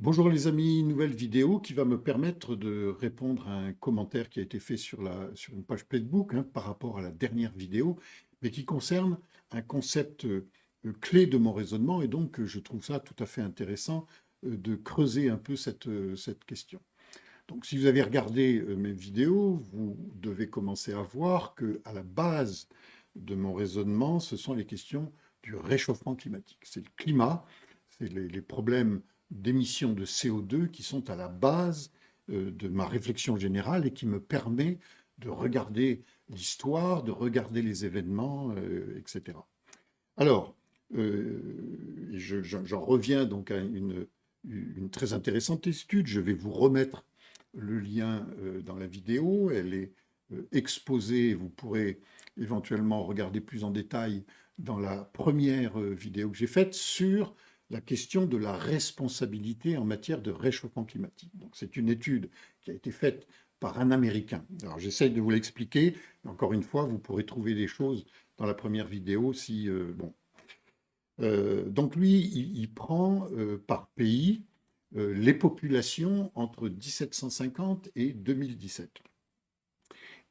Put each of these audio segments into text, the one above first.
Bonjour les amis, nouvelle vidéo qui va me permettre de répondre à un commentaire qui a été fait sur une page Facebook par rapport à la dernière vidéo, mais qui concerne un concept clé de mon raisonnement et donc je trouve ça tout à fait intéressant de creuser un peu cette question. Donc si vous avez regardé mes vidéos, vous devez commencer à voir que à la base de mon raisonnement, ce sont les questions du réchauffement climatique. C'est le climat, c'est les problèmes d'émissions de CO2 qui sont à la base de ma réflexion générale et qui me permet de regarder l'histoire, de regarder les événements, etc. Alors, j'en reviens donc à une très intéressante étude. Je vais vous remettre le lien dans la vidéo. Elle est exposée. Vous pourrez éventuellement regarder plus en détail dans la première vidéo que j'ai faite sur la question de la responsabilité en matière de réchauffement climatique. Donc, c'est une étude qui a été faite par un Américain. Alors, j'essaye de vous l'expliquer. Encore une fois, vous pourrez trouver des choses dans la première vidéo si, bon, donc lui, il prend par pays les populations entre 1750 et 2017.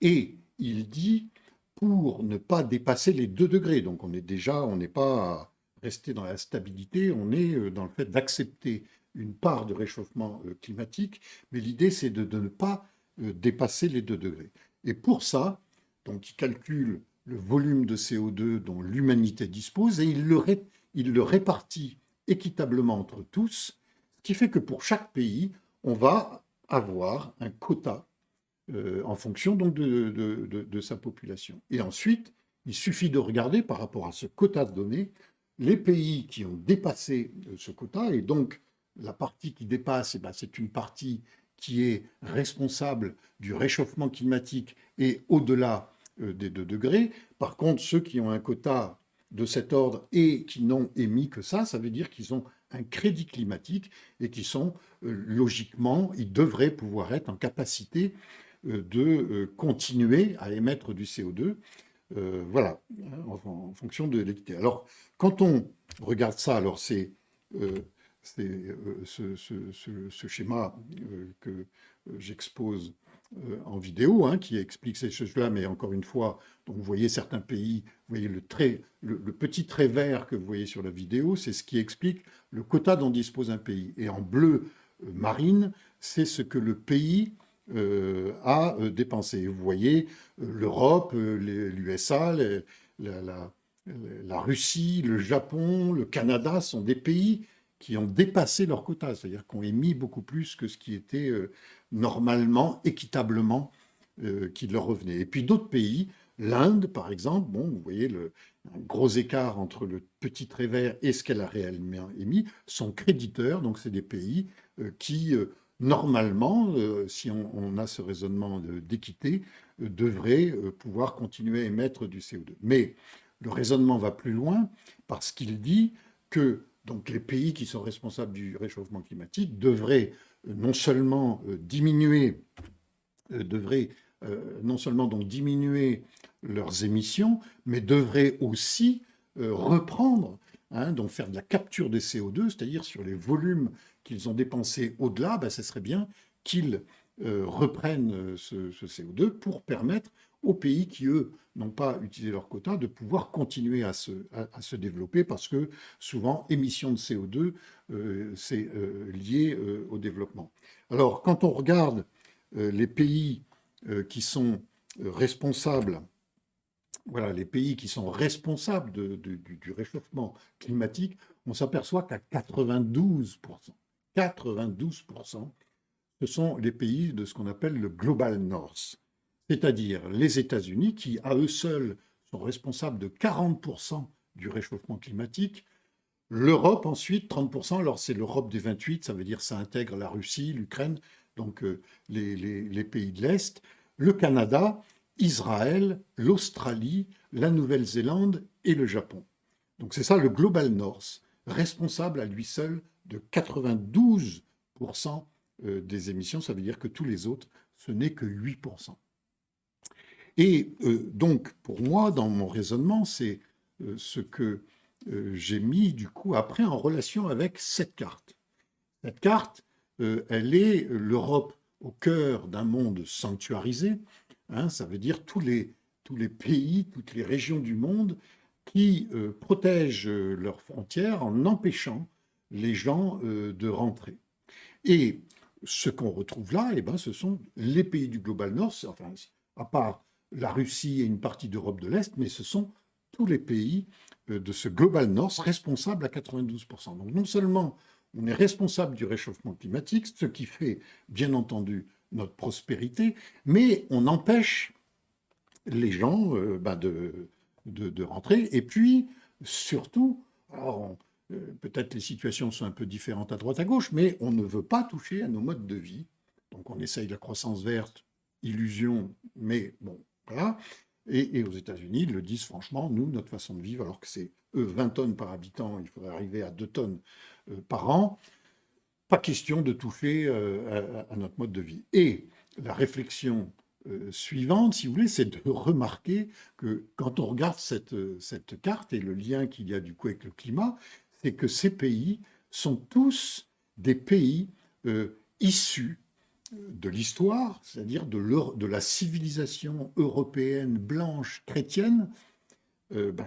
Et il dit, pour ne pas dépasser les 2 degrés, donc on n'est pas resté dans la stabilité, on est dans le fait d'accepter une part de réchauffement climatique, mais l'idée c'est de ne pas dépasser les 2 degrés. Et pour ça, donc il calcule le volume de CO2 dont l'humanité dispose et il le répartit équitablement entre tous, ce qui fait que pour chaque pays, on va avoir un quota en fonction donc de sa population. Et ensuite, il suffit de regarder par rapport à ce quota de données, les pays qui ont dépassé ce quota, et donc la partie qui dépasse, eh ben, c'est une partie qui est responsable du réchauffement climatique et au-delà des 2 degrés. Par contre, ceux qui ont un quota de cet ordre et qui n'ont émis que ça veut dire qu'ils ont un crédit climatique et qui sont logiquement, ils devraient pouvoir être en capacité de continuer à émettre du CO2, voilà, en fonction de l'équité. Alors, quand on regarde ça, alors euh, ce schéma que j'expose en vidéo, qui explique ces choses-là, mais encore une fois, donc vous voyez certains pays, vous voyez le petit trait vert que vous voyez sur la vidéo, c'est ce qui explique le quota dont dispose un pays. Et en bleu marine, c'est ce que le pays à dépenser. Vous voyez, l'Europe, l'USA, la Russie, le Japon, le Canada sont des pays qui ont dépassé leur quota, c'est-à-dire qu'on émis beaucoup plus que ce qui était normalement, équitablement, qui leur revenait. Et puis d'autres pays, l'Inde par exemple, bon, vous voyez un gros écart entre le petit trait vert et ce qu'elle a réellement émis, sont créditeurs, donc c'est des pays qui normalement, si on a ce raisonnement d'équité, devrait pouvoir continuer à émettre du CO2. Mais le raisonnement va plus loin parce qu'il dit que donc, les pays qui sont responsables du réchauffement climatique devraient non seulement diminuer, devraient non seulement donc diminuer leurs émissions, mais devraient aussi reprendre, donc faire de la capture des CO2, c'est-à-dire sur les volumes qu'ils ont dépensés au-delà, ben, ce serait bien qu'ils reprennent ce CO2 pour permettre aux pays qui, eux, n'ont pas utilisé leur quota, de pouvoir continuer à se développer, parce que souvent, émission de CO2, c'est lié au développement. Alors, quand on regarde les pays qui sont responsables, voilà, les pays qui sont responsables du réchauffement climatique, on s'aperçoit qu'à 92%, ce sont les pays de ce qu'on appelle le Global North, c'est-à-dire les États-Unis qui, à eux seuls, sont responsables de 40% du réchauffement climatique. L'Europe, ensuite, 30%. Alors, c'est l'Europe des 28, ça veut dire ça intègre la Russie, l'Ukraine, donc les pays de l'Est. Le Canada, Israël, l'Australie, la Nouvelle-Zélande et le Japon. Donc, c'est ça le Global North, responsable à lui seul de 92% des émissions. Ça veut dire que tous les autres, ce n'est que 8%. Et donc, pour moi, dans mon raisonnement, c'est ce que j'ai mis du coup après en relation avec cette carte. Cette carte, elle est l'Europe au cœur d'un monde sanctuarisé, hein, ça veut dire tous les pays, toutes les régions du monde qui protègent leurs frontières en empêchant les gens de rentrer. Et ce qu'on retrouve là, eh ben, ce sont les pays du Global North, enfin, à part la Russie et une partie d'Europe de l'Est, mais ce sont tous les pays de ce Global North responsables à 92%. Donc non seulement on est responsable du réchauffement climatique, ce qui fait bien entendu notre prospérité, mais on empêche les gens de rentrer. Et puis, surtout, alors, peut-être les situations sont un peu différentes à droite à gauche, mais on ne veut pas toucher à nos modes de vie. Donc on essaye la croissance verte, illusion, mais bon, voilà. Et aux États-Unis, ils le disent franchement, nous, notre façon de vivre, alors que c'est eux 20 tonnes par habitant, il faudrait arriver à 2 tonnes par an, pas question de toucher à notre mode de vie. Et la réflexion suivante, si vous voulez, c'est de remarquer que quand on regarde cette carte et le lien qu'il y a du coup avec le climat, c'est que ces pays sont tous des pays issus de l'histoire, c'est-à-dire de la civilisation européenne blanche chrétienne,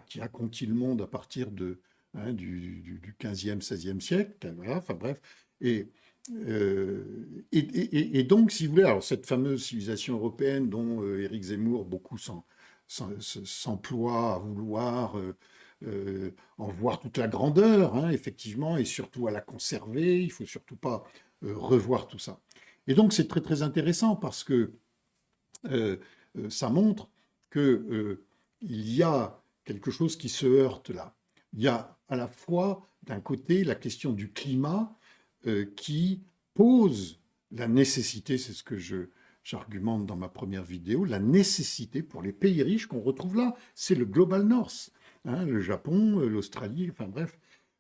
qui a conquis le monde à partir du 15e, 16e siècle, voilà, enfin bref. Et, et donc, si vous voulez, alors cette fameuse civilisation européenne dont Éric Zemmour, beaucoup s'emploient à vouloir en voir toute la grandeur, hein, effectivement, et surtout à la conserver, il ne faut surtout pas revoir tout ça. Et donc, c'est très très intéressant parce que ça montre qu'il y a quelque chose qui se heurte là. Il y a à la fois, d'un côté, la question du climat qui pose la nécessité, c'est ce que j'argumente dans ma première vidéo, la nécessité pour les pays riches qu'on retrouve là, c'est le Global North, hein, le Japon, l'Australie, enfin bref,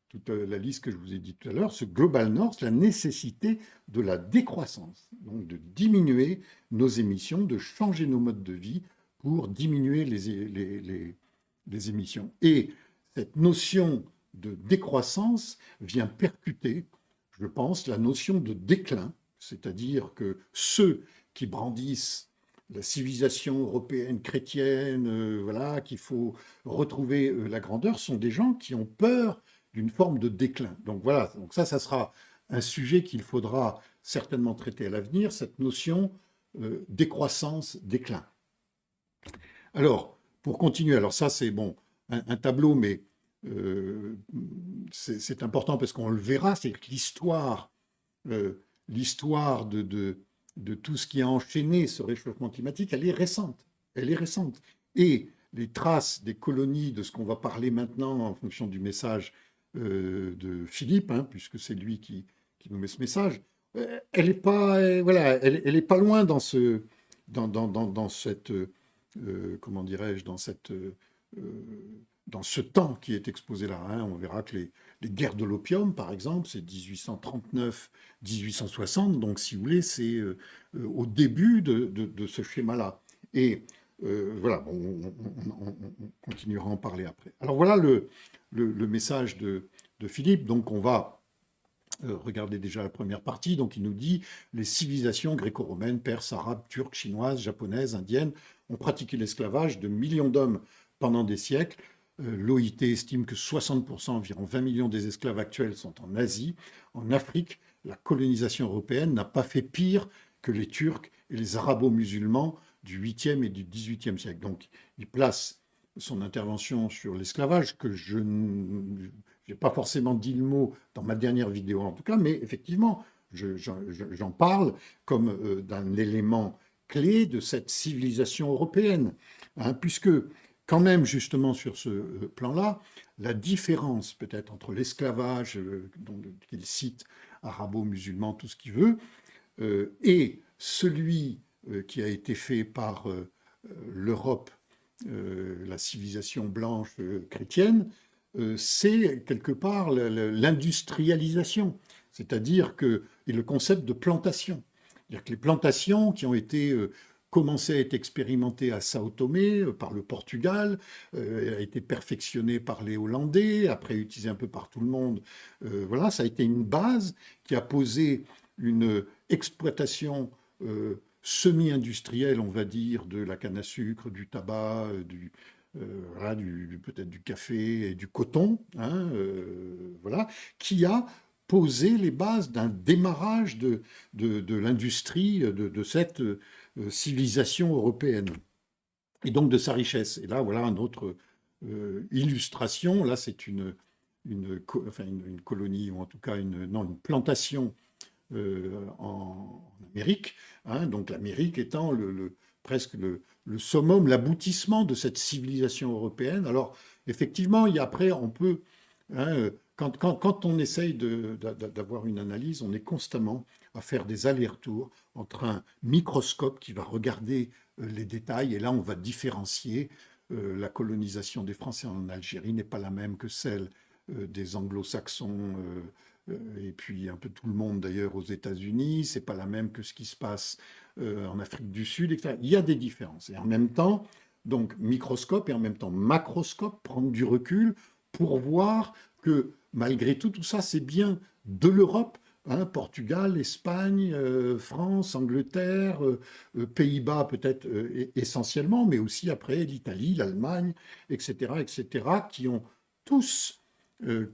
toute la liste que je vous ai dit tout à l'heure, ce Global North, la nécessité de la décroissance, donc de diminuer nos émissions, de changer nos modes de vie pour diminuer les émissions. Et cette notion de décroissance vient percuter, je pense, la notion de déclin, c'est-à-dire que ceux qui brandissent la civilisation européenne chrétienne, voilà, qu'il faut retrouver la grandeur, sont des gens qui ont peur d'une forme de déclin. Donc voilà, donc ça sera un sujet qu'il faudra certainement traiter à l'avenir, cette notion décroissance, déclin. Alors, pour continuer, alors ça c'est bon, un tableau, mais c'est important parce qu'on le verra, c'est que l'histoire de tout ce qui a enchaîné ce réchauffement climatique, elle est récente. Elle est récente. Et les traces des colonies, de ce qu'on va parler maintenant en fonction du message de Philippe, hein, puisque c'est lui qui nous met ce message, elle n'est pas, voilà, elle est pas loin dans cette, comment dirais-je, dans ce temps qui est exposé là. Hein. On verra que les guerres de l'opium, par exemple, c'est 1839-1860. Donc, si vous voulez, c'est au début de ce schéma-là. Et voilà, bon, on continuera à en parler après. Alors, voilà le message de Philippe. Donc, on va regarder déjà la première partie. Donc, il nous dit « Les civilisations gréco-romaines, perses, arabes, turques, chinoises, japonaises, indiennes ont pratiqué l'esclavage de millions d'hommes pendant des siècles. L'OIT estime que 60%, environ 20 millions des esclaves actuels sont en Asie. En Afrique, la colonisation européenne n'a pas fait pire que les Turcs et les Arabo-musulmans du 8e et du 18e siècle. » Donc, il place son intervention sur l'esclavage, que je n'ai pas forcément dit le mot dans ma dernière vidéo en tout cas, mais effectivement, j'en parle comme d'un élément clé de cette civilisation européenne, hein, puisque quand même, justement, sur ce plan-là, la différence peut-être entre l'esclavage, qu'il cite, arabo-musulman, tout ce qu'il veut, et celui qui a été fait par l'Europe, la civilisation blanche chrétienne, c'est quelque part l'industrialisation, c'est-à-dire que, et le concept de plantation. C'est-à-dire que les plantations qui ont été commencé à être expérimentée à Sao Tomé par le Portugal, elle a été perfectionnée par les Hollandais, après utilisée un peu par tout le monde. Voilà, ça a été une base qui a posé une exploitation semi-industrielle, on va dire, de la canne à sucre, du tabac, voilà, peut-être du café et du coton, hein, voilà, qui a posé les bases d'un démarrage de l'industrie de cette civilisation européenne et donc de sa richesse. Et là, voilà une autre illustration. Là, c'est enfin une colonie, ou en tout cas non, une plantation en Amérique, hein, donc l'Amérique étant presque le summum, l'aboutissement de cette civilisation européenne. Alors, effectivement, après, on peut, hein, quand on essaye d'avoir une analyse, on est constamment à faire des allers-retours entre un microscope qui va regarder les détails, et là, on va différencier. La colonisation des Français en Algérie n'est pas la même que celle des Anglo-Saxons et puis un peu tout le monde d'ailleurs aux États-Unis, c'est pas la même que ce qui se passe en Afrique du Sud, etc. Il y a des différences. Et en même temps, donc microscope et en même temps macroscope, prendre du recul pour voir que malgré tout ça, c'est bien de l'Europe, hein, Portugal, Espagne, France, Angleterre, Pays-Bas peut-être essentiellement, mais aussi après l'Italie, l'Allemagne, etc., etc., qui ont tous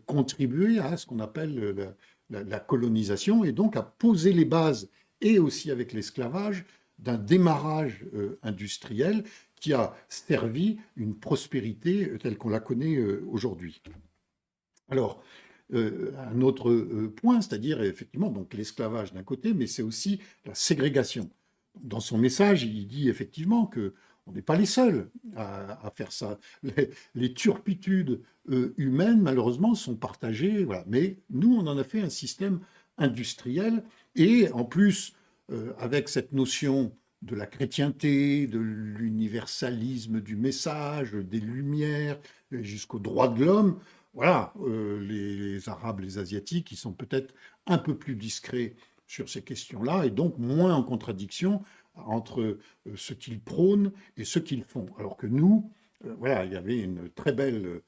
contribué à ce qu'on appelle la colonisation et donc à poser les bases, et aussi avec l'esclavage, d'un démarrage industriel qui a servi une prospérité telle qu'on la connaît aujourd'hui. Alors, un autre point, c'est-à-dire effectivement donc l'esclavage d'un côté, mais c'est aussi la ségrégation. Dans son message, il dit effectivement que on n'est pas les seuls à faire ça. Les turpitudes humaines, malheureusement, sont partagées. Voilà. Mais nous, on en a fait un système industriel. Et en plus, avec cette notion de la chrétienté, de l'universalisme du message, des Lumières, jusqu'aux droits de l'homme, voilà, les Arabes, les Asiatiques, ils sont peut-être un peu plus discrets sur ces questions-là et donc moins en contradiction entre ce qu'ils prônent et ce qu'ils font. Alors que nous, voilà, il y avait une très belle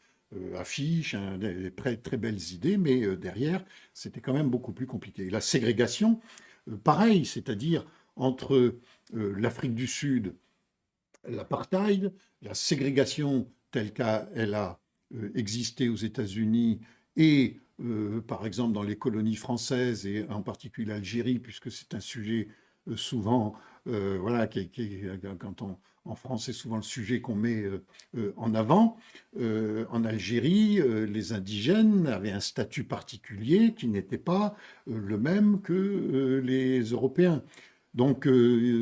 affiche, des très belles idées, mais derrière, c'était quand même beaucoup plus compliqué. Et la ségrégation, pareil, c'est-à-dire entre l'Afrique du Sud, l'apartheid, la ségrégation telle qu'elle a existé aux États-Unis et par exemple dans les colonies françaises et en particulier l'Algérie, puisque c'est un sujet souvent, voilà, quand en France, c'est souvent le sujet qu'on met en avant. En Algérie, les indigènes avaient un statut particulier qui n'était pas le même que les Européens. Donc,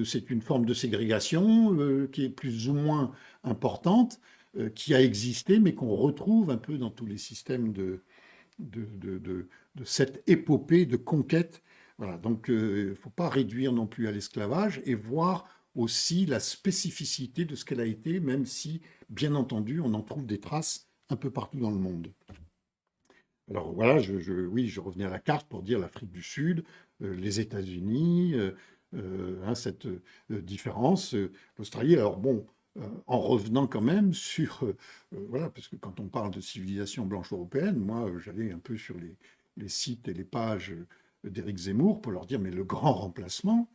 c'est une forme de ségrégation qui est plus ou moins importante, qui a existé, mais qu'on retrouve un peu dans tous les systèmes de cette épopée de conquête. Voilà, donc il ne faut pas réduire non plus à l'esclavage et voir aussi la spécificité de ce qu'elle a été, même si, bien entendu, on en trouve des traces un peu partout dans le monde. Alors voilà, oui, je revenais à la carte pour dire l'Afrique du Sud, les États-Unis, hein, cette différence, l'Australie. Alors bon, en revenant quand même sur, voilà, parce que quand on parle de civilisation blanche européenne, moi j'allais un peu sur les sites et les pages d'Éric Zemmour pour leur dire, mais le grand remplacement,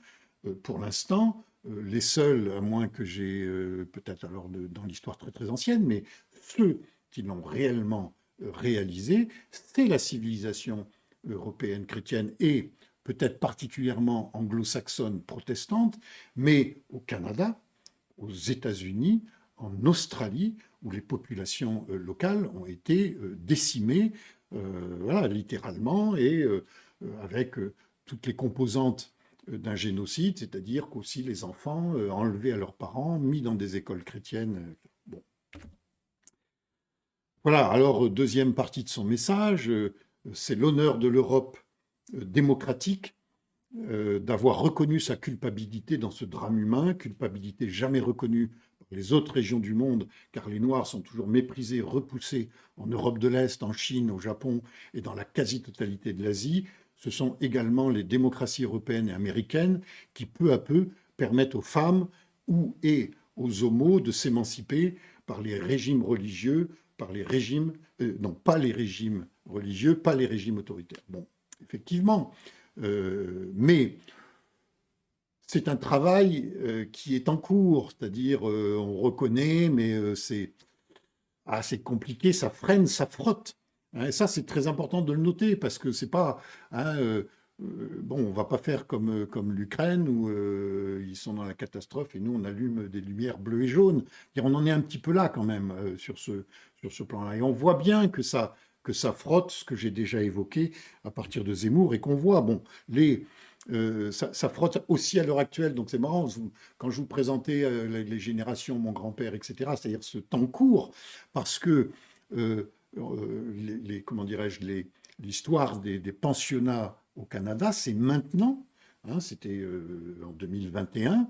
pour l'instant, les seuls, à moins que j'ai peut-être alors dans l'histoire très ancienne, mais ceux qui l'ont réellement réalisé, c'est la civilisation européenne chrétienne et peut-être particulièrement anglo-saxonne protestante, mais au Canada, aux États-Unis, en Australie, où les populations locales ont été décimées, voilà, littéralement, et avec toutes les composantes d'un génocide, c'est-à-dire qu'aussi les enfants enlevés à leurs parents, mis dans des écoles chrétiennes. Bon. Voilà, alors deuxième partie de son message, c'est l'honneur de l'Europe démocratique d'avoir reconnu sa culpabilité dans ce drame humain, culpabilité jamais reconnue par les autres régions du monde, car les Noirs sont toujours méprisés, repoussés en Europe de l'Est, en Chine, au Japon et dans la quasi-totalité de l'Asie. Ce sont également les démocraties européennes et américaines qui, peu à peu, permettent aux femmes et aux homos de s'émanciper par les régimes religieux, par les régimes, non pas les régimes religieux, pas les régimes autoritaires. Bon, effectivement, mais c'est un travail qui est en cours, c'est-à-dire on reconnaît, mais c'est compliqué, ça freine, ça frotte. Hein, et ça, c'est très important de le noter parce que c'est pas. Hein, bon, on va pas faire comme l'Ukraine où ils sont dans la catastrophe et nous on allume des lumières bleues et jaunes. On en est un petit peu là quand même sur ce plan-là. Et on voit bien que ça frotte, ce que j'ai déjà évoqué à partir de Zemmour, et qu'on voit, bon, ça frotte aussi à l'heure actuelle. Donc c'est marrant, quand je vous présentais les générations, mon grand-père, etc., c'est-à-dire ce temps court, parce que comment dirais-je, l'histoire des pensionnats au Canada, c'est maintenant, hein, c'était en 2021,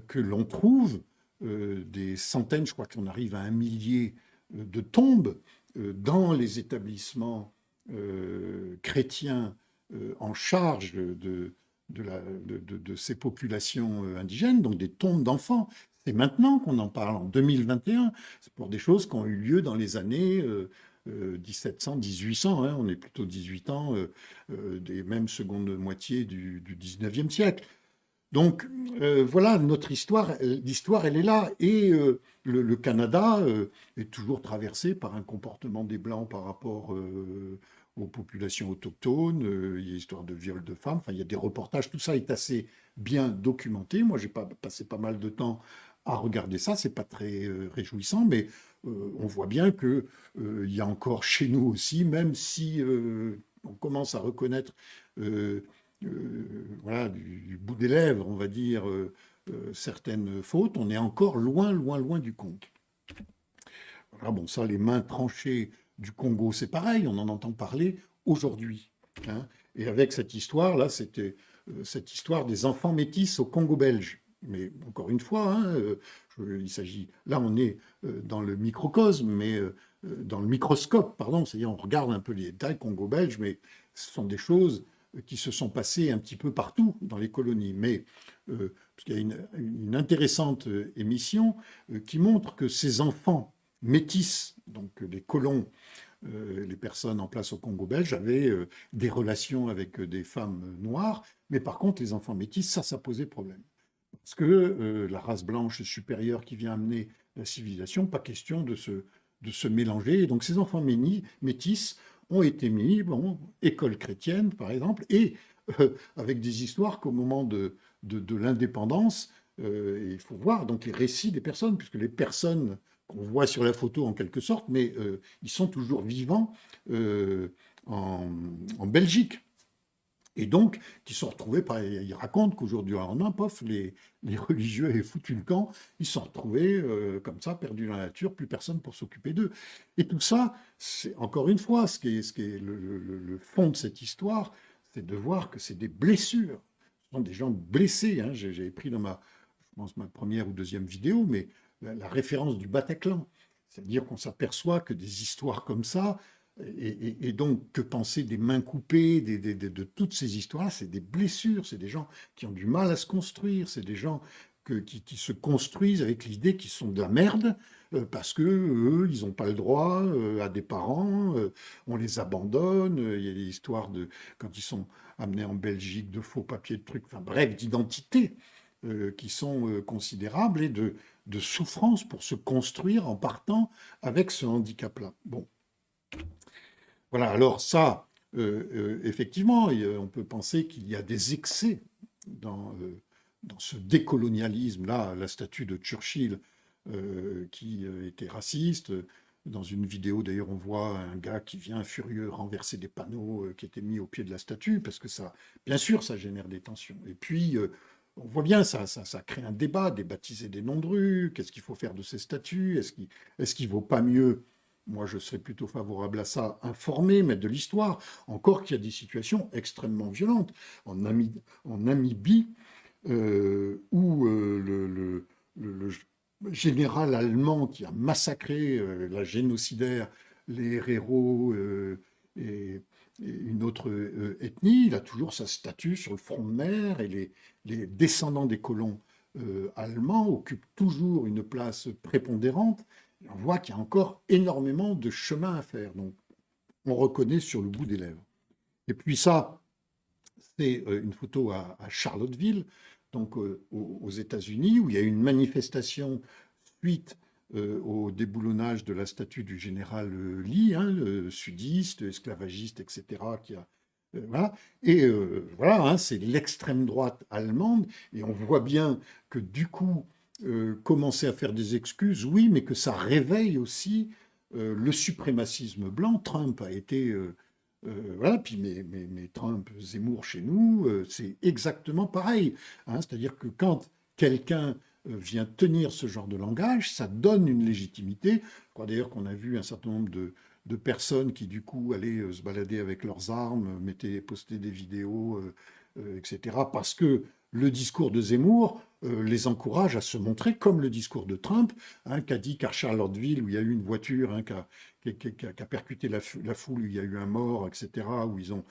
que l'on trouve des centaines, je crois qu'on arrive à 1 millier de tombes dans les établissements chrétiens en charge de ces populations indigènes, donc des tombes d'enfants. C'est maintenant qu'on en parle, en 2021. C'est pour des choses qui ont eu lieu dans les années 1700, 1800. Hein, on est plutôt 18 ans, des mêmes seconde moitié du 19e siècle. Donc voilà, notre histoire, l'histoire, elle est là. Et le Canada est toujours traversé par un comportement des Blancs par rapport aux populations autochtones. Il y a l'histoire de viol de femmes. Enfin, il y a des reportages. Tout ça est assez bien documenté. Moi, j'ai passé pas mal de temps à regarder ça. C'est pas très réjouissant, mais on voit bien que il y a encore chez nous aussi, même si on commence à reconnaître voilà, du bout des lèvres, on va dire, certaines fautes, on est encore loin, loin, loin du compte. Voilà, bon, ça, les mains tranchées du Congo, c'est pareil, on en entend parler aujourd'hui. Hein. Et avec cette histoire, là, c'était cette histoire des enfants métis au Congo belge. Mais encore une fois, hein, il s'agit. Là, on est dans le microcosme, mais dans le microscope, pardon, c'est-à-dire on regarde un peu les détails Congo-belge, mais ce sont des choses qui se sont passées un petit peu partout dans les colonies. Mais parce qu'il y a une intéressante émission qui montre que ces enfants métis, donc les colons, les personnes en place au Congo belge, avaient des relations avec des femmes noires, mais par contre, les enfants métis, ça posait problème. Parce que la race blanche supérieure qui vient amener la civilisation, pas question de se mélanger. Et donc ces enfants métis ont été mis, bon, école chrétienne par exemple, et avec des histoires qu'au moment de l'indépendance, il faut voir donc les récits des personnes, puisque les personnes qu'on voit sur la photo en quelque sorte, mais ils sont toujours vivants en Belgique. Et donc, qui sont retrouvés, ils racontent qu'aujourd'hui, en un pof, les religieux avaient foutu le camp, ils se sont retrouvés comme ça, perdus dans la nature, plus personne pour s'occuper d'eux. Et tout ça, c'est encore une fois, ce qui est le fond de cette histoire, c'est de voir que c'est des blessures. Ce sont des gens blessés. Hein. J'avais pris dans je pense, ma première ou deuxième vidéo, mais la référence du Bataclan. C'est-à-dire qu'on s'aperçoit que des histoires comme ça, et donc, que penser des mains coupées, de toutes ces histoires-là? C'est des blessures, c'est des gens qui ont du mal à se construire, c'est des gens qui se construisent avec l'idée qu'ils sont de la merde, parce que eux, ils n'ont pas le droit à des parents, on les abandonne, il y a des histoires de, quand ils sont amenés en Belgique, de faux papiers, de trucs, enfin bref, d'identité qui sont considérables et de souffrance pour se construire en partant avec ce handicap-là. Bon. Voilà, alors ça, effectivement, on peut penser qu'il y a des excès dans ce décolonialisme-là. La statue de Churchill qui était raciste. Dans une vidéo, d'ailleurs, on voit un gars qui vient furieux renverser des panneaux qui étaient mis au pied de la statue, parce que ça, bien sûr, ça génère des tensions. Et puis, on voit bien, ça crée un débat, débaptiser des noms de rue, qu'est-ce qu'il faut faire de ces statues, est-ce qu'il vaut pas mieux, moi je serais plutôt favorable à ça, informer, mettre de l'histoire, encore qu'il y a des situations extrêmement violentes. En Namibie, où le général allemand qui a massacré la génocidaire, les Herero et, une autre ethnie, il a toujours sa statue sur le front de mer et les descendants des colons allemand occupe toujours une place prépondérante. On voit qu'il y a encore énormément de chemin à faire. Donc, on reconnaît sur le bout des lèvres. Et puis ça, c'est une photo à Charlottesville, donc aux États-Unis, où il y a eu une manifestation suite au déboulonnage de la statue du général Lee, hein, sudiste, esclavagiste, etc., qui a voilà. Et voilà, hein, c'est l'extrême droite allemande, et on voit bien que du coup, commencer à faire des excuses, oui, mais que ça réveille aussi le suprémacisme blanc. Trump a été voilà, puis mais Trump, Zemmour chez nous, c'est exactement pareil, hein. C'est-à-dire que quand quelqu'un vient tenir ce genre de langage, ça donne une légitimité. Je crois d'ailleurs qu'on a vu un certain nombre de personnes qui, du coup, allaient se balader avec leurs armes, postaient des vidéos, etc. Parce que le discours de Zemmour les encourage à se montrer comme le discours de Trump, hein, qu'a dit qu'à Charlottesville, où il y a eu une voiture hein, qui a percuté la foule, où il y a eu un mort, etc., où ils ont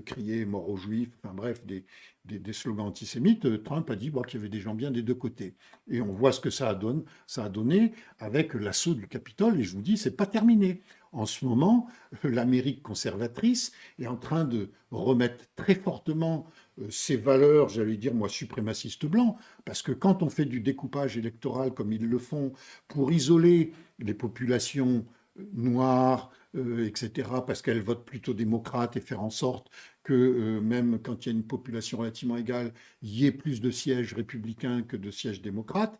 crié mort aux Juifs, enfin bref, des slogans antisémites, Trump a dit bon, qu'il y avait des gens bien des deux côtés. Et on voit ce que ça a donné avec l'assaut du Capitole, et je vous dis, c'est pas terminé. En ce moment, l'Amérique conservatrice est en train de remettre très fortement ses valeurs, j'allais dire moi, suprémacistes blancs, parce que quand on fait du découpage électoral comme ils le font pour isoler les populations noires, etc., parce qu'elles votent plutôt démocrates et faire en sorte que même quand il y a une population relativement égale, il y ait plus de sièges républicains que de sièges démocrates,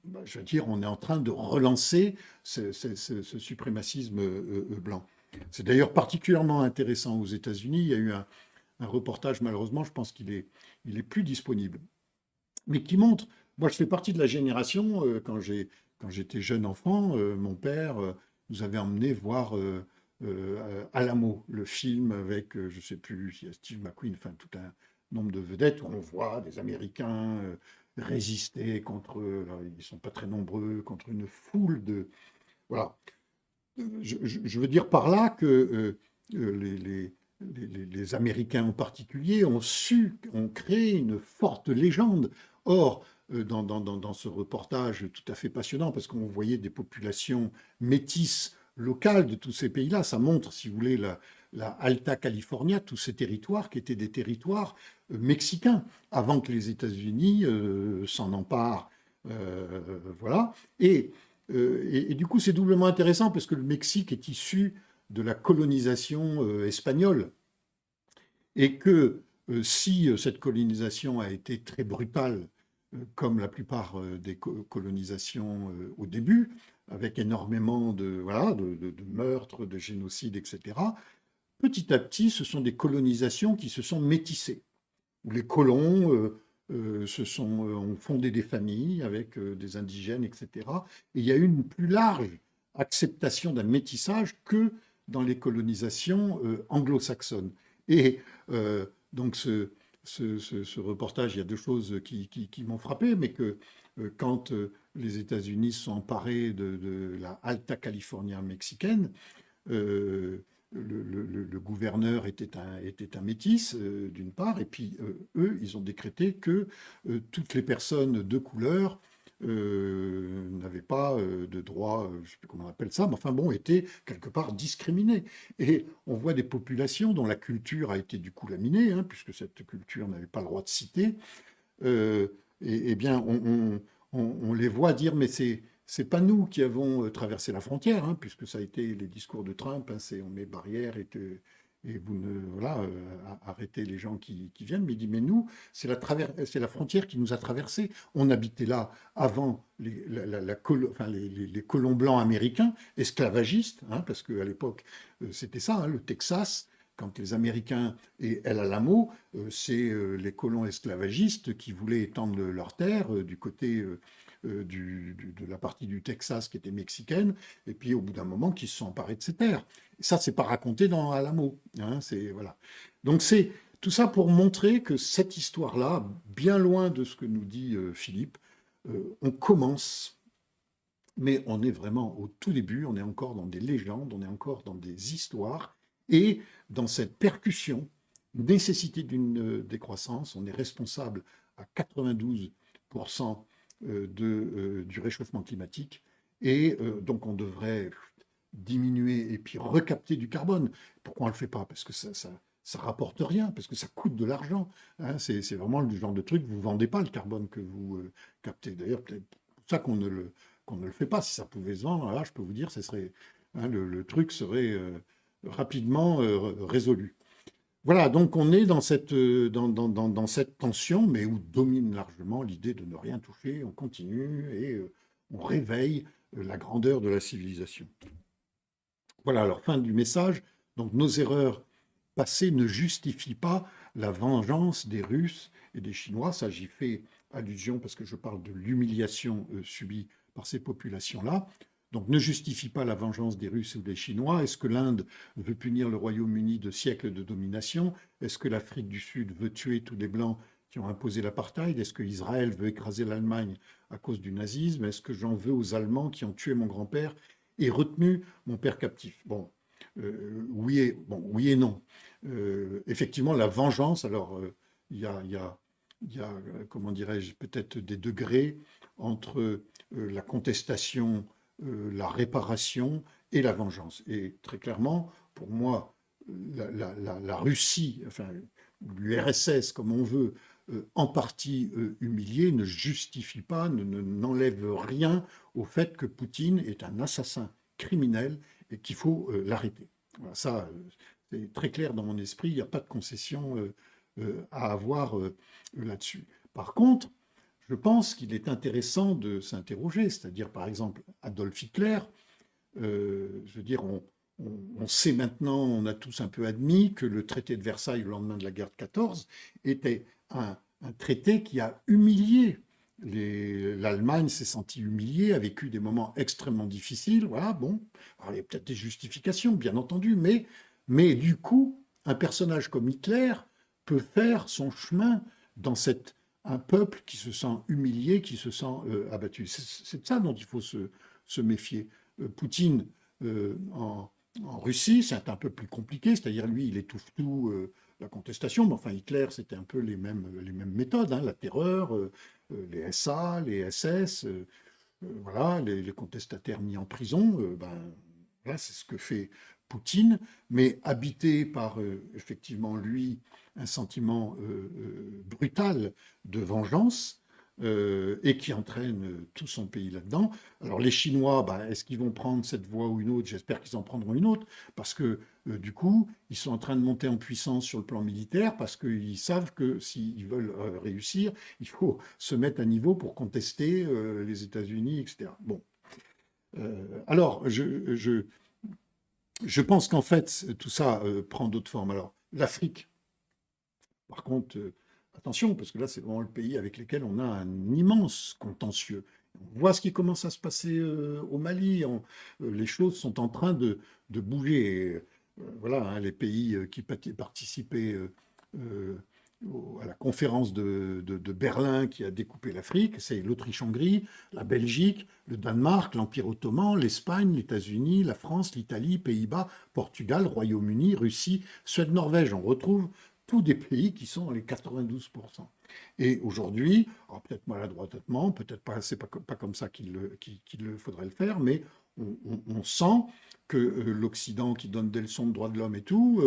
bah, je veux dire, on est en train de relancer ce suprémacisme blanc. C'est d'ailleurs particulièrement intéressant aux États-Unis. Il y a eu un reportage, malheureusement, je pense il est plus disponible, mais qui montre, moi je fais partie de la génération, quand j'étais jeune enfant, mon père nous avait emmené voir Alamo, le film avec, je ne sais plus, il y a Steve McQueen, enfin tout un nombre de vedettes où on voit des Américains résister contre, alors, ils ne sont pas très nombreux, contre une foule de... Voilà. Je veux dire par là que les Américains en particulier ont créé une forte légende. Or, dans ce reportage tout à fait passionnant, parce qu'on voyait des populations métisses locales de tous ces pays-là, ça montre, si vous voulez, la Alta California, tous ces territoires qui étaient des territoires mexicains, avant que les États-Unis s'en emparent. Voilà. Et du coup, c'est doublement intéressant parce que le Mexique est issu de la colonisation espagnole et que si cette colonisation a été très brutale, comme la plupart des colonisations au début, avec énormément voilà, de meurtres, de génocides, etc., petit à petit, ce sont des colonisations qui se sont métissées, où les colons ont fondé des familles avec des indigènes, etc. Et il y a eu une plus large acceptation d'un métissage que dans les colonisations anglo-saxonnes. Et donc ce reportage, il y a deux choses qui m'ont frappé, mais que quand les États-Unis se sont emparés de la Alta California mexicaine, le gouverneur était un métis, d'une part, et puis eux, ils ont décrété que toutes les personnes de couleur n'avaient pas de droit, je ne sais plus comment on appelle ça, mais enfin bon, étaient quelque part discriminées. Et on voit des populations dont la culture a été du coup laminée, hein, puisque cette culture n'avait pas le droit de citer, et bien on les voit dire, mais c'est pas nous qui avons traversé la frontière, hein, puisque ça a été les discours de Trump, hein, c'est on met barrière et vous ne voilà arrêtez les gens qui viennent. Mais il dit mais nous c'est la frontière qui nous a traversés. On habitait là avant les colons blancs américains esclavagistes, hein, parce qu'à l'époque c'était ça, hein, le Texas. Quand les Américains et El Alamo, c'est les colons esclavagistes qui voulaient étendre leurs terres du côté de la partie du Texas qui était mexicaine, et puis au bout d'un moment, qui se sont emparés de ces terres. Et ça, c'est pas raconté dans Alamo. Hein, voilà. Donc c'est tout ça pour montrer que cette histoire-là, bien loin de ce que nous dit Philippe, on commence, mais on est vraiment au tout début, on est encore dans des légendes, on est encore dans des histoires, et dans cette percussion, nécessité d'une décroissance, on est responsable à 92% du réchauffement climatique. Et donc on devrait diminuer et puis recapter du carbone. Pourquoi on ne le fait pas? Parce que ça rapporte rien, parce que ça coûte de l'argent. Hein. C'est vraiment le genre de truc, vous ne vendez pas le carbone que vous captez. D'ailleurs, peut-être pour ça qu'on ne le fait pas. Si ça pouvait se vendre, là, je peux vous dire, ce serait, hein, le truc serait rapidement résolu. Voilà, donc on est dans dans cette tension, mais où domine largement l'idée de ne rien toucher, on continue et on réveille la grandeur de la civilisation. Voilà, alors fin du message. Donc nos erreurs passées ne justifient pas la vengeance des Russes et des Chinois. Ça, j'y fais allusion parce que je parle de l'humiliation subie par ces populations-là. Donc ne justifie pas la vengeance des Russes ou des Chinois. Est-ce que l'Inde veut punir le Royaume-Uni de siècles de domination? Est-ce que l'Afrique du Sud veut tuer tous les Blancs qui ont imposé l'apartheid? Est-ce que Israël veut écraser l'Allemagne à cause du nazisme? Est-ce que j'en veux aux Allemands qui ont tué mon grand-père et retenu mon père captif? Bon, oui et non. Effectivement, la vengeance, alors il y a comment dirais-je, peut-être des degrés entre la contestation, la réparation et la vengeance. Et très clairement, pour moi, la Russie, enfin l'URSS, comme on veut, en partie humiliée, ne justifie pas, n'enlève rien au fait que Poutine est un assassin criminel et qu'il faut l'arrêter. Voilà, ça, c'est très clair dans mon esprit, il n'y a pas de concession à avoir là-dessus. Par contre, je pense qu'il est intéressant de s'interroger, c'est-à-dire par exemple Adolf Hitler, je veux dire, on sait maintenant, on a tous un peu admis que le traité de Versailles, le lendemain de la guerre de 14, était un traité qui a humilié. L'Allemagne s'est sentie humiliée, a vécu des moments extrêmement difficiles. Voilà, bon, alors, il y a peut-être des justifications, bien entendu, mais du coup, un personnage comme Hitler peut faire son chemin dans un peuple qui se sent humilié, qui se sent abattu. C'est de ça dont il faut se méfier. Poutine en Russie, c'est un peu plus compliqué, c'est-à-dire lui, il étouffe tout, la contestation, mais enfin Hitler, c'était un peu les mêmes méthodes, hein, la terreur, les SA, les SS, voilà, les contestataires mis en prison, ben, voilà, c'est ce que fait Poutine, mais habité par effectivement lui un sentiment brutal de vengeance et qui entraîne tout son pays là-dedans. Alors les Chinois, bah, est-ce qu'ils vont prendre cette voie ou une autre? J'espère qu'ils en prendront une autre, parce que du coup, ils sont en train de monter en puissance sur le plan militaire, parce qu'ils savent que s'ils veulent réussir, il faut se mettre à niveau pour contester les États-Unis, etc. Bon. Alors, je pense qu'en fait, tout ça prend d'autres formes. Alors, l'Afrique, par contre, attention, parce que là, c'est vraiment le pays avec lequel on a un immense contentieux. On voit ce qui commence à se passer au Mali. Les choses sont en train de bouger. Et, voilà, hein, les pays qui participaient euh, à la conférence de Berlin qui a découpé l'Afrique, c'est l'Autriche-Hongrie, la Belgique, le Danemark, l'Empire ottoman, l'Espagne, les États-Unis, la France, l'Italie, Pays-Bas, Portugal, Royaume-Uni, Russie, Suède, Norvège. On retrouve tous des pays qui sont dans les 92%. Et aujourd'hui, peut-être maladroitement, peut-être pas, c'est pas comme ça qu'il faudrait le faire, mais on sent que l'Occident qui donne des leçons de droits de l'homme et tout,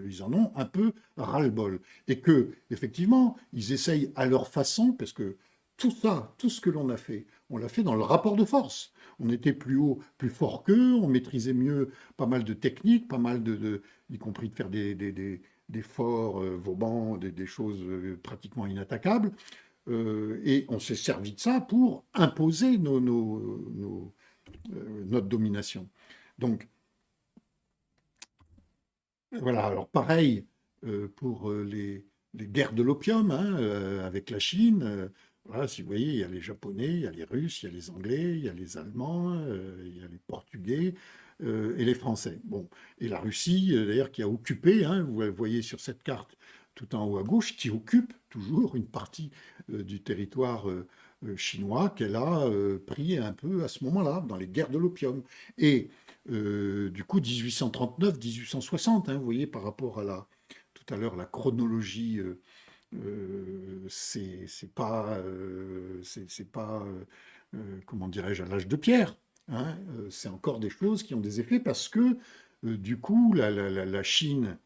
ils en ont un peu ras-le-bol. Et que, effectivement, ils essayent à leur façon, parce que tout ça, tout ce que l'on a fait, on l'a fait dans le rapport de force. On était plus haut, plus fort qu'eux, on maîtrisait mieux pas mal de techniques, pas mal y compris de faire des forts Vauban, des choses pratiquement inattaquables. Et on s'est servi de ça pour imposer notre domination. Donc, voilà, alors pareil pour les guerres de l'opium hein, avec la Chine. Voilà, si vous voyez, il y a les Japonais, il y a les Russes, il y a les Anglais, il y a les Allemands, il y a les Portugais et les Français. Bon, et la Russie, d'ailleurs, qui a occupé, hein, vous voyez sur cette carte tout en haut à gauche, qui occupe toujours une partie du territoire chinois qu'elle a pris un peu à ce moment-là, dans les guerres de l'opium. Et du coup, 1839-1860, hein, vous voyez, par rapport à tout à l'heure, la chronologie c'est pas, c'est pas comment dirais-je, à l'âge de pierre, hein. C'est encore des choses qui ont des effets parce que, du coup, la Chine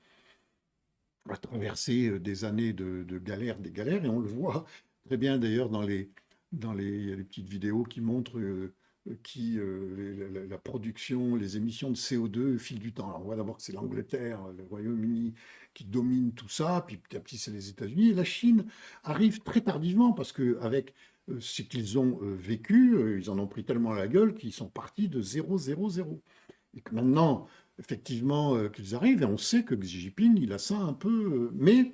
a traversé des années de galères, des galères, et on le voit très bien d'ailleurs il y a des petites vidéos qui montrent la production, les émissions de CO2 au fil du temps. Alors on voit d'abord que c'est l'Angleterre, le Royaume-Uni qui domine tout ça, puis petit à petit c'est les États-Unis, et la Chine arrive très tardivement parce qu'avec ce qu'ils ont vécu, ils en ont pris tellement à la gueule qu'ils sont partis de 0, 0, 0. Et que maintenant, effectivement, qu'ils arrivent, et on sait que Xi Jinping, il a ça un peu. Mais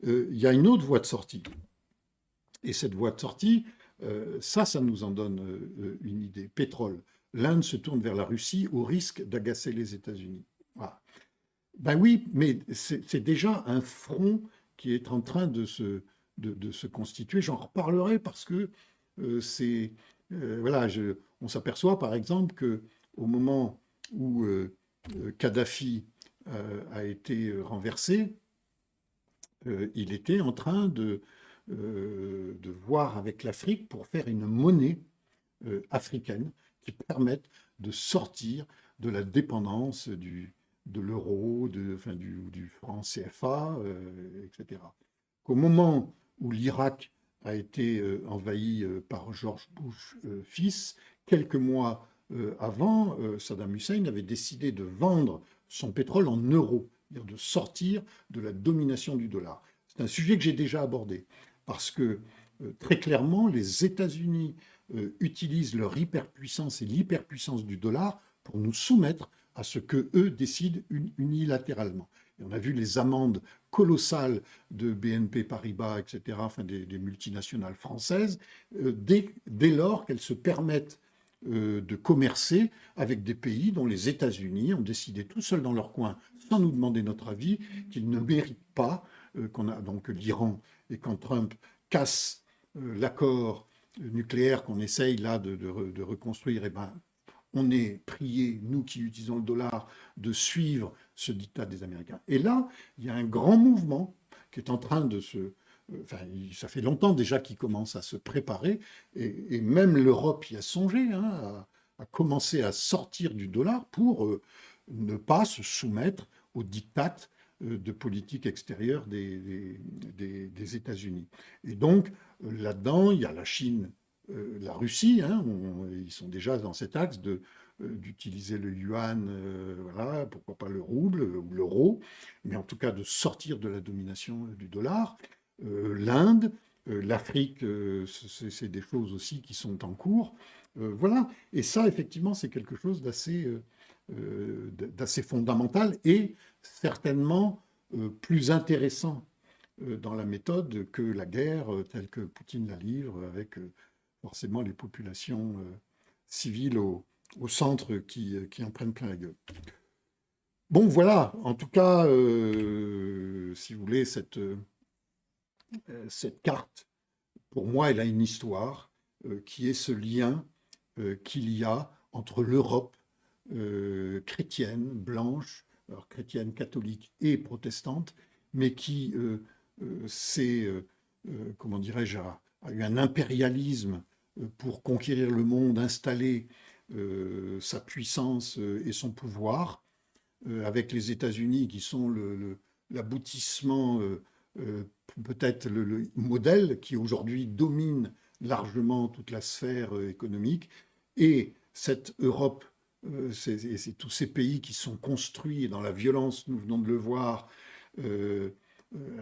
il y a une autre voie de sortie. Et cette voie de sortie, ça nous en donne une idée. Pétrole. L'Inde se tourne vers la Russie au risque d'agacer les États-Unis. Voilà. Ben oui, mais c'est déjà un front qui est en train de se constituer. J'en reparlerai parce que c'est. Voilà, on s'aperçoit par exemple que au moment où Kadhafi a été renversé, il était en train de voir avec l'Afrique pour faire une monnaie africaine qui permette de sortir de la dépendance de l'euro, enfin, du franc CFA, etc. Qu'au moment où l'Irak a été envahi par George Bush fils, quelques mois avant, Saddam Hussein avait décidé de vendre son pétrole en euros, c'est-à-dire de sortir de la domination du dollar. C'est un sujet que j'ai déjà abordé, parce que très clairement, les États-Unis utilisent leur hyperpuissance et l'hyperpuissance du dollar pour nous soumettre à ce que eux décident unilatéralement. Et on a vu les amendes colossales de BNP Paribas, etc., enfin des multinationales françaises, dès lors qu'elles se permettent de commercer avec des pays dont les États-Unis ont décidé tout seuls dans leur coin, sans nous demander notre avis, qu'ils ne méritent pas, qu'on a donc l'Iran, et quand Trump casse l'accord nucléaire qu'on essaye là de reconstruire, et ben, on est prié, nous qui utilisons le dollar, de suivre ce diktat des Américains. Et là, il y a un grand mouvement qui est en train de se... Enfin, ça fait longtemps déjà qu'il commence à se préparer, et même l'Europe y a songé, hein, à commencer à sortir du dollar pour ne pas se soumettre aux diktats de politique extérieure des États-Unis. Et donc, là-dedans, il y a la Chine, la Russie, hein, ils sont déjà dans cet axe d'utiliser le yuan, voilà, pourquoi pas le rouble ou l'euro, mais en tout cas de sortir de la domination du dollar. L'Inde, l'Afrique, c'est des choses aussi qui sont en cours. Voilà, et ça, effectivement, c'est quelque chose d'assez fondamental et certainement plus intéressant dans la méthode que la guerre telle que Poutine la livre, avec forcément les populations civiles au centre qui en prennent plein la gueule. Bon, voilà, en tout cas, si vous voulez, cette carte, pour moi, elle a une histoire qui est ce lien qu'il y a entre l'Europe chrétienne, blanche, alors chrétienne, catholique et protestante, mais qui s'est, comment dirais-je, a eu un impérialisme pour conquérir le monde, installer sa puissance et son pouvoir, avec les États-Unis qui sont l'aboutissement, peut-être le modèle qui aujourd'hui domine largement toute la sphère économique, et cette Europe, c'est tous ces pays qui sont construits dans la violence, nous venons de le voir,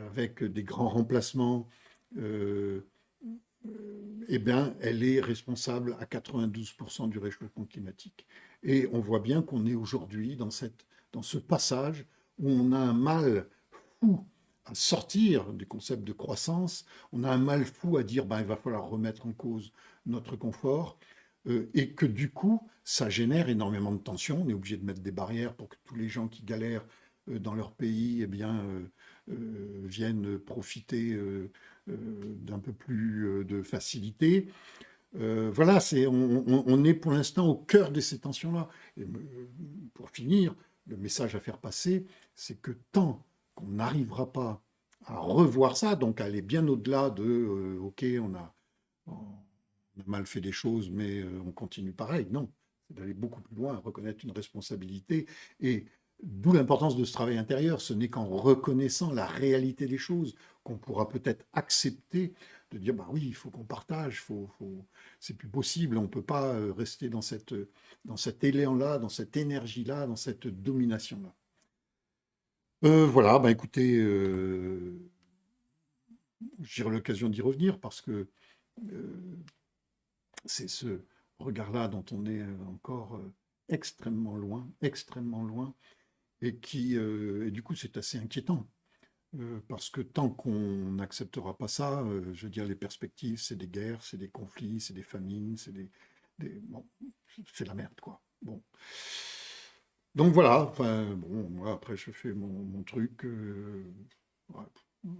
avec des grands remplacements, eh bien, elle est responsable à 92% du réchauffement climatique. Et on voit bien qu'on est aujourd'hui dans ce passage où on a un mal fou à sortir du concept de croissance, on a un mal fou à dire ben, il va falloir remettre en cause notre confort, et que du coup, ça génère énormément de tensions. On est obligé de mettre des barrières pour que tous les gens qui galèrent dans leur pays eh bien, viennent profiter d'un peu plus de facilité. Voilà, on est pour l'instant au cœur de ces tensions-là. Et pour finir, le message à faire passer, c'est que tant qu'on n'arrivera pas à revoir ça, donc aller bien au-delà de OK, on a mal fait des choses, mais on continue pareil. Non, c'est d'aller beaucoup plus loin, reconnaître une responsabilité. Et d'où l'importance de ce travail intérieur. Ce n'est qu'en reconnaissant la réalité des choses qu'on pourra peut-être accepter de dire bah oui, il faut qu'on partage, c'est plus possible, on ne peut pas rester dans cet élan-là, dans cette énergie-là, dans cette domination-là. Voilà, bah écoutez, j'aurai l'occasion d'y revenir parce que euh, c'est ce regard-là dont on est encore extrêmement loin, et du coup c'est assez inquiétant. Parce que tant qu'on n'acceptera pas ça, je veux dire, les perspectives, c'est des guerres, c'est des conflits, c'est des famines, bon, c'est la merde, quoi. Bon. Donc voilà, enfin, bon, moi après je fais mon truc, ouais,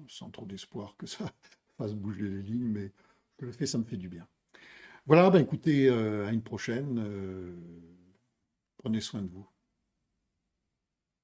sans trop d'espoir que ça fasse bouger les lignes, mais je le fais, ça me fait du bien. Voilà, ben écoutez, à une prochaine, prenez soin de vous.